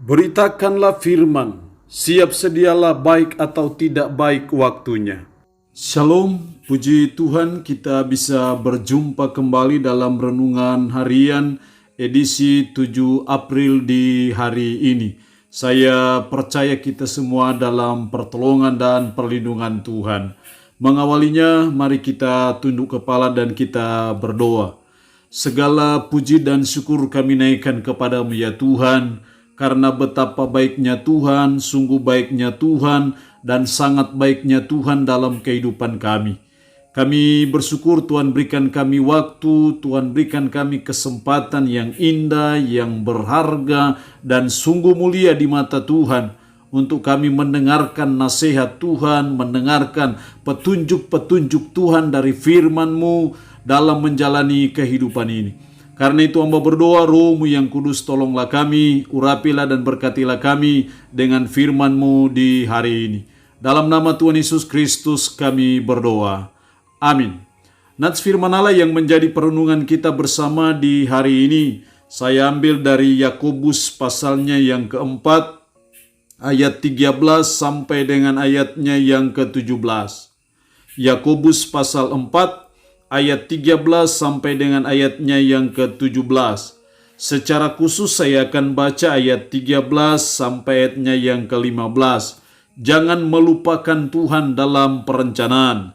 Beritakanlah firman, siap sedialah baik atau tidak baik waktunya. Shalom, puji Tuhan kita bisa berjumpa kembali dalam renungan harian edisi 7 April di hari ini. Saya percaya kita semua dalam pertolongan dan perlindungan Tuhan. Mengawalinya, mari kita tunduk kepala dan kita berdoa. Segala puji dan syukur kami naikkan kepadamu ya Tuhan, karena betapa baiknya Tuhan, sungguh baiknya Tuhan, dan sangat baiknya Tuhan dalam kehidupan kami. Kami bersyukur Tuhan berikan kami waktu, Tuhan berikan kami kesempatan yang indah, yang berharga, dan sungguh mulia di mata Tuhan, untuk kami mendengarkan nasihat Tuhan, mendengarkan petunjuk-petunjuk Tuhan dari firman-Mu dalam menjalani kehidupan ini. Karena itu hamba berdoa, Roh-Mu yang kudus tolonglah kami, urapilah dan berkatilah kami dengan firman-Mu di hari ini. Dalam nama Tuhan Yesus Kristus kami berdoa. Amin. Nats firman Allah yang menjadi perenungan kita bersama di hari ini, saya ambil dari Yakobus pasalnya yang keempat, ayat 13 sampai dengan ayatnya yang ke-17. Yakobus pasal 4, ayat 13 sampai dengan ayatnya yang ke-17. Secara khusus saya akan baca ayat 13 sampai ayatnya yang ke-15. Jangan melupakan Tuhan dalam perencanaan.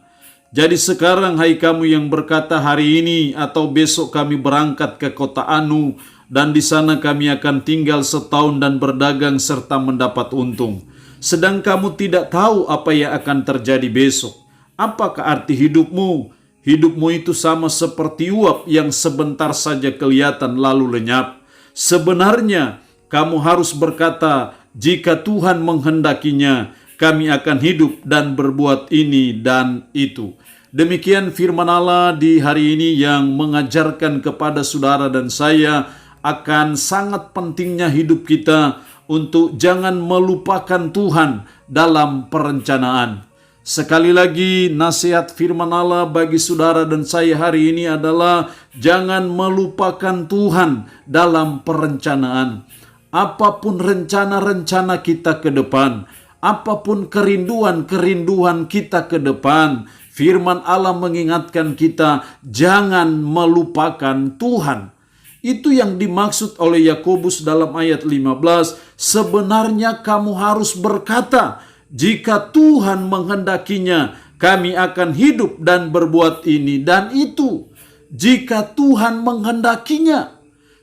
Jadi sekarang hai kamu yang berkata hari ini atau besok kami berangkat ke kota Anu dan di sana kami akan tinggal setahun dan berdagang serta mendapat untung. Sedang kamu tidak tahu apa yang akan terjadi besok. Apakah arti hidupmu? Hidupmu itu sama seperti uap yang sebentar saja kelihatan lalu lenyap. Sebenarnya kamu harus berkata, jika Tuhan menghendakinya, kami akan hidup dan berbuat ini dan itu. Demikian firman Allah di hari ini yang mengajarkan kepada saudara dan saya akan sangat pentingnya hidup kita untuk jangan melupakan Tuhan dalam perencanaan. Sekali lagi nasihat firman Allah bagi saudara dan saya hari ini adalah jangan melupakan Tuhan dalam perencanaan. Apapun rencana-rencana kita ke depan, apapun kerinduan-kerinduan kita ke depan, firman Allah mengingatkan kita jangan melupakan Tuhan. Itu yang dimaksud oleh Yakobus dalam ayat 15, sebenarnya kamu harus berkata, jika Tuhan menghendakinya, kami akan hidup dan berbuat ini dan itu. Jika Tuhan menghendakinya.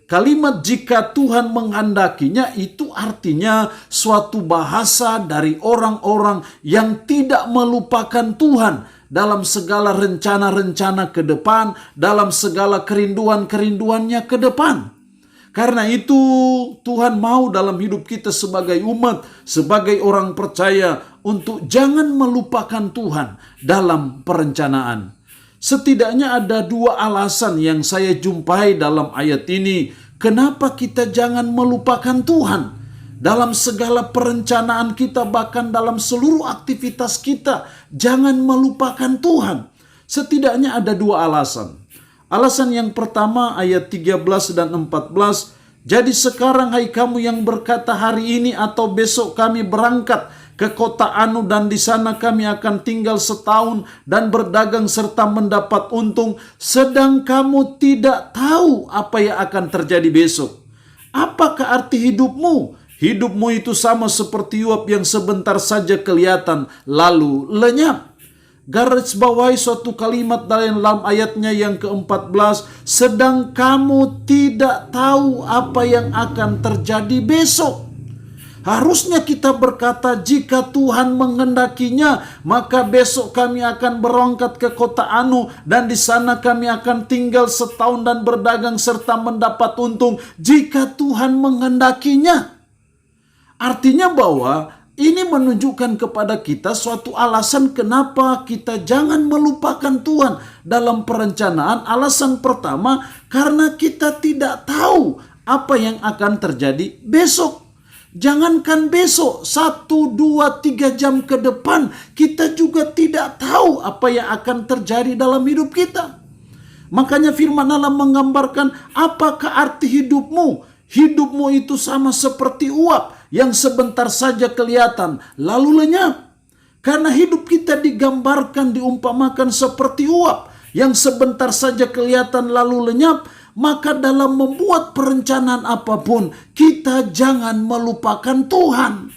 Kalimat jika Tuhan menghendakinya itu artinya suatu bahasa dari orang-orang yang tidak melupakan Tuhan dalam segala rencana-rencana ke depan, dalam segala kerinduan-kerinduannya ke depan. Karena itu Tuhan mau dalam hidup kita sebagai umat, sebagai orang percaya untuk jangan melupakan Tuhan dalam perencanaan. Setidaknya ada dua alasan yang saya jumpai dalam ayat ini. Kenapa kita jangan melupakan Tuhan dalam segala perencanaan kita, bahkan dalam seluruh aktivitas kita. Jangan melupakan Tuhan. Setidaknya ada dua alasan. Alasan yang pertama ayat 13 dan 14. Jadi sekarang hai kamu yang berkata hari ini atau besok kami berangkat ke kota Anu dan di sana kami akan tinggal setahun dan berdagang serta mendapat untung. Sedang kamu tidak tahu apa yang akan terjadi besok. Apakah arti hidupmu? Hidupmu itu sama seperti uap yang sebentar saja kelihatan lalu lenyap. Garis bawahi suatu kalimat dalam ayatnya yang ke-14, sedang kamu tidak tahu apa yang akan terjadi besok. Harusnya kita berkata, jika Tuhan menghendakinya, maka besok kami akan berangkat ke kota Anu dan di sana kami akan tinggal setahun dan berdagang serta mendapat untung. Jika Tuhan menghendakinya. Artinya bahwa ini menunjukkan kepada kita suatu alasan kenapa kita jangan melupakan Tuhan dalam perencanaan. Alasan pertama, karena kita tidak tahu apa yang akan terjadi besok. Jangankan besok, 1, 2, 3 jam ke depan, kita juga tidak tahu apa yang akan terjadi dalam hidup kita. Makanya firman Allah menggambarkan, apakah arti hidupmu? hidupmu itu sama seperti uap yang sebentar saja kelihatan lalu lenyap. Karena hidup kita digambarkan, diumpamakan seperti uap yang sebentar saja kelihatan lalu lenyap, maka dalam membuat perencanaan apapun, kita jangan melupakan Tuhan.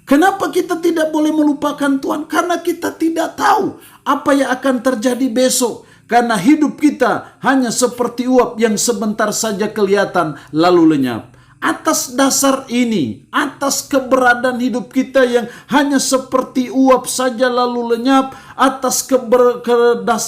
Kenapa kita tidak boleh melupakan Tuhan? Karena kita tidak tahu apa yang akan terjadi besok. Karena hidup kita hanya seperti uap yang sebentar saja kelihatan lalu lenyap. Atas dasar ini, atas keberadaan hidup kita yang hanya seperti uap saja lalu lenyap, atas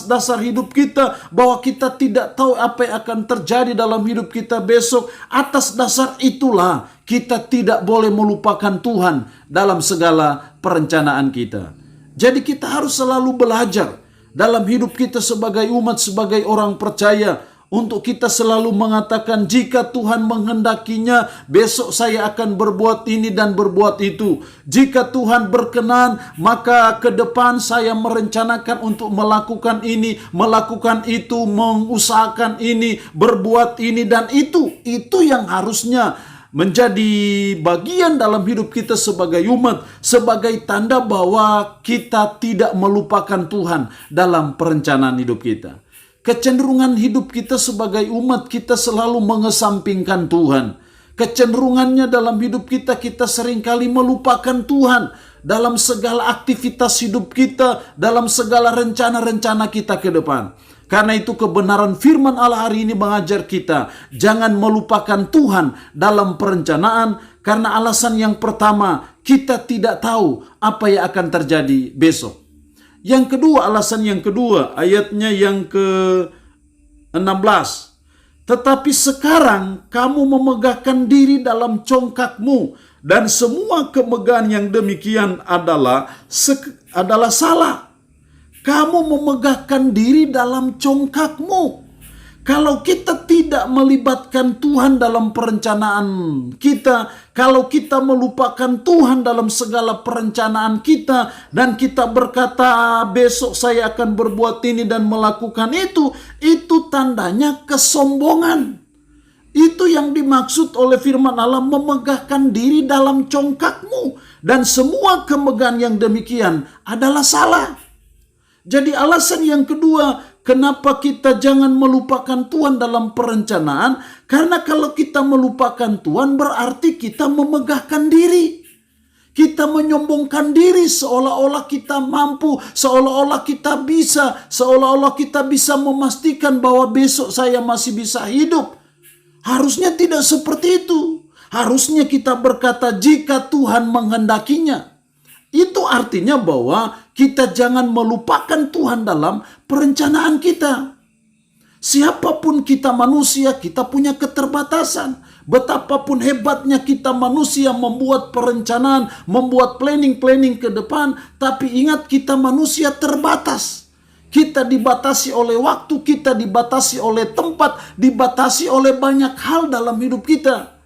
dasar hidup kita bahwa kita tidak tahu apa yang akan terjadi dalam hidup kita besok, atas dasar itulah kita tidak boleh melupakan Tuhan dalam segala perencanaan kita. Jadi kita harus selalu belajar dalam hidup kita sebagai umat, sebagai orang percaya, untuk kita selalu mengatakan, jika Tuhan menghendakinya, besok saya akan berbuat ini dan berbuat itu. Jika Tuhan berkenan, maka ke depan saya merencanakan untuk melakukan ini, melakukan itu, mengusahakan ini, berbuat ini dan itu. Itu yang harusnya menjadi bagian dalam hidup kita sebagai umat, sebagai tanda bahwa kita tidak melupakan Tuhan dalam perencanaan hidup kita. Kecenderungan hidup kita sebagai umat, kita selalu mengesampingkan Tuhan. Kecenderungannya dalam hidup kita, kita seringkali melupakan Tuhan dalam segala aktivitas hidup kita, dalam segala rencana-rencana kita ke depan. Karena itu kebenaran firman Allah hari ini mengajar kita, jangan melupakan Tuhan dalam perencanaan, karena alasan yang pertama, kita tidak tahu apa yang akan terjadi besok. Yang kedua, alasan yang kedua, ayatnya yang ke-16. Tetapi sekarang kamu memegahkan diri dalam congkakmu, dan semua kemegahan yang demikian adalah salah. Kamu memegahkan diri dalam congkakmu. Kalau kita tidak melibatkan Tuhan dalam perencanaan kita, kalau kita melupakan Tuhan dalam segala perencanaan kita, dan kita berkata besok saya akan berbuat ini dan melakukan itu tandanya kesombongan. Itu yang dimaksud oleh firman Allah, memegahkan diri dalam congkakmu, dan semua kemegahan yang demikian adalah salah. Jadi alasan yang kedua, kenapa kita jangan melupakan Tuhan dalam perencanaan? Karena kalau kita melupakan Tuhan berarti kita memegahkan diri. Kita menyombongkan diri seolah-olah kita mampu, seolah-olah kita bisa, seolah-olah kita bisa memastikan bahwa besok saya masih bisa hidup. Harusnya tidak seperti itu. Harusnya kita berkata jika Tuhan menghendakinya. Itu artinya bahwa kita jangan melupakan Tuhan dalam perencanaan kita. Siapapun kita manusia, kita punya keterbatasan. Betapapun hebatnya kita manusia membuat perencanaan, membuat planning ke depan, tapi ingat kita manusia terbatas. Kita dibatasi oleh waktu, kita dibatasi oleh tempat, dibatasi oleh banyak hal dalam hidup kita.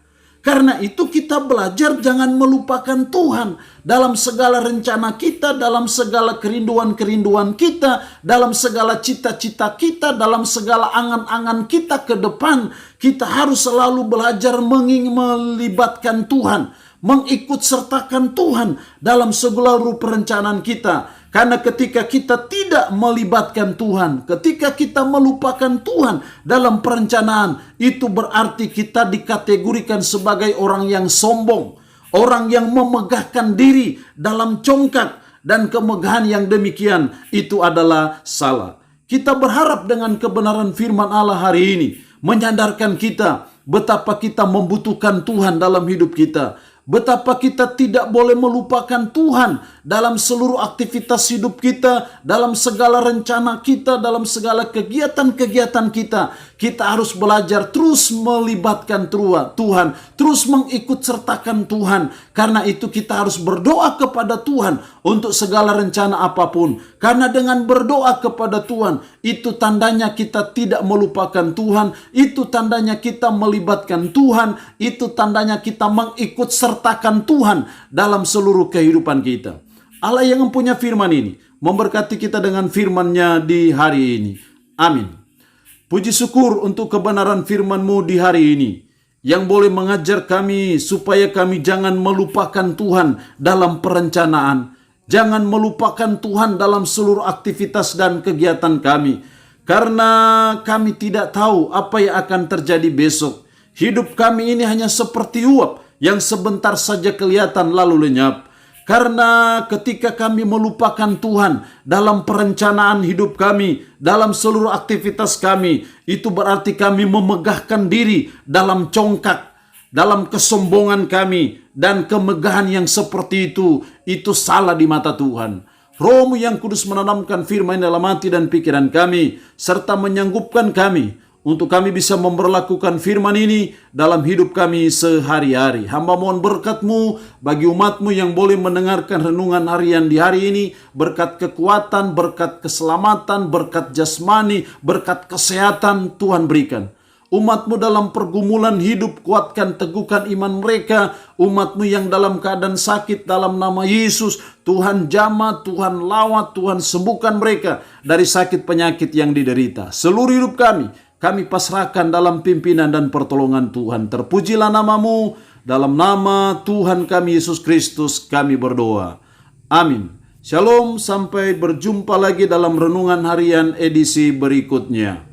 Karena itu kita belajar jangan melupakan Tuhan dalam segala rencana kita, dalam segala kerinduan-kerinduan kita, dalam segala cita-cita kita, dalam segala angan-angan kita ke depan. Kita harus selalu belajar melibatkan Tuhan, mengikut sertakan Tuhan dalam seluruh perencanaan kita. Karena ketika kita tidak melibatkan Tuhan, ketika kita melupakan Tuhan dalam perencanaan, itu berarti kita dikategorikan sebagai orang yang sombong, orang yang memegahkan diri dalam congkak, dan kemegahan yang demikian itu adalah salah. Kita berharap dengan kebenaran firman Allah hari ini menyadarkan kita betapa kita membutuhkan Tuhan dalam hidup kita. Betapa kita tidak boleh melupakan Tuhan dalam seluruh aktivitas hidup kita, dalam segala rencana kita, dalam segala kegiatan-kegiatan kita. Kita harus belajar terus melibatkan Tuhan, terus mengikut sertakan Tuhan. Karena itu kita harus berdoa kepada Tuhan untuk segala rencana apapun. Karena dengan berdoa kepada Tuhan, itu tandanya kita tidak melupakan Tuhan, itu tandanya kita melibatkan Tuhan, itu tandanya kita mengikut sertakan Tuhan dalam seluruh kehidupan kita. Allah yang mempunyai firman ini memberkati kita dengan firman-Nya di hari ini. Amin. Puji syukur untuk kebenaran firman-Mu di hari ini. yang boleh mengajar kami supaya kami jangan melupakan Tuhan dalam perencanaan. Jangan melupakan Tuhan dalam seluruh aktivitas dan kegiatan kami. Karena kami tidak tahu apa yang akan terjadi besok. Hidup kami ini hanya seperti uap yang sebentar saja kelihatan lalu lenyap. Karena ketika kami melupakan Tuhan dalam perencanaan hidup kami, dalam seluruh aktivitas kami, itu berarti kami memegahkan diri dalam congkak, dalam kesombongan kami, dan kemegahan yang seperti itu salah di mata Tuhan. Roh-Mu yang kudus menanamkan firman dalam hati dan pikiran kami, serta menyanggupkan kami untuk kami bisa memperlakukan firman ini dalam hidup kami sehari-hari. Hamba mohon berkat-Mu bagi umat-Mu yang boleh mendengarkan renungan harian di hari ini. Berkat kekuatan, berkat keselamatan, berkat jasmani, berkat kesehatan Tuhan berikan. Umat-Mu dalam pergumulan hidup, kuatkan, teguhkan iman mereka. Umat-Mu yang dalam keadaan sakit, dalam nama Yesus, Tuhan jamah, Tuhan lawat, Tuhan sembuhkan mereka dari sakit penyakit yang diderita. Seluruh hidup kami pasrahkan dalam pimpinan dan pertolongan Tuhan. Terpujilah nama-Mu, dalam nama Tuhan kami Yesus Kristus kami berdoa. Amin. Shalom, sampai berjumpa lagi dalam renungan harian edisi berikutnya.